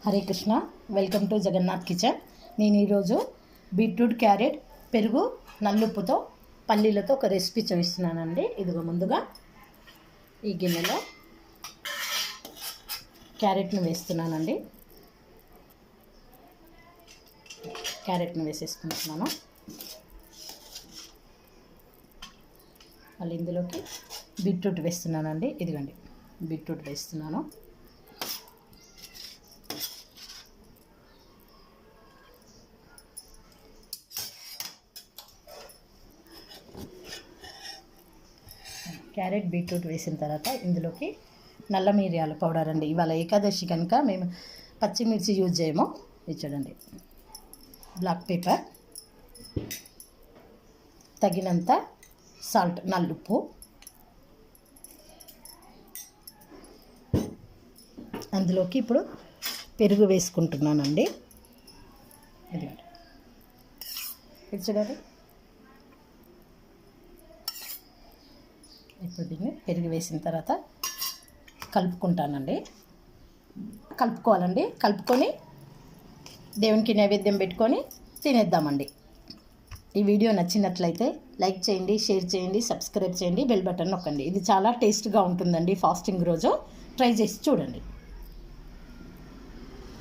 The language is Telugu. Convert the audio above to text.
Hare Krishna, welcome to Jagannath kitchen. నేను ఈరోజు బీట్రూట్, క్యారెట్, పెరుగు, నల్లుప్పుతో పల్లీలతో ఒక రెసిపీ చూపిస్తున్నానండి. ఇదిగో ముందుగా ఈ గిన్నెలో క్యారెట్ను వేస్తున్నానండి. క్యారెట్ను వేసేసుకుంటున్నాను. మళ్ళీ ఇందులోకి బీట్రూట్ వేస్తున్నానండి. ఇదిగోండి బీట్రూట్ వేస్తున్నాను. క్యారెట్, బీట్రూట్ వేసిన తర్వాత ఇందులోకి నల్ల మిరియాల పౌడర్ అండి. ఇవాళ ఏకాదశి కనుక మేము పచ్చిమిర్చి యూజ్ చేయము. ఇది చూడండి, బ్లాక్ పేపర్, తగినంత సాల్ట్, నల్లుప్పు, అందులోకి ఇప్పుడు పెరుగు వేసుకుంటున్నానండి. ఇది చూడండి. ఇప్పుడు దీన్ని పెరుగు వేసిన తర్వాత కలుపుకోవాలండి. కలుపుకొని దేవునికి నైవేద్యం పెట్టుకొని తినేద్దామండి. ఈ వీడియో నచ్చినట్లయితే లైక్ చేయండి, షేర్ చేయండి, సబ్స్క్రైబ్ చేయండి, బెల్ బటన్ నొక్కండి. ఇది చాలా టేస్ట్గా ఉంటుందండి. ఫాస్టింగ్ రోజు ట్రై చేసి చూడండి.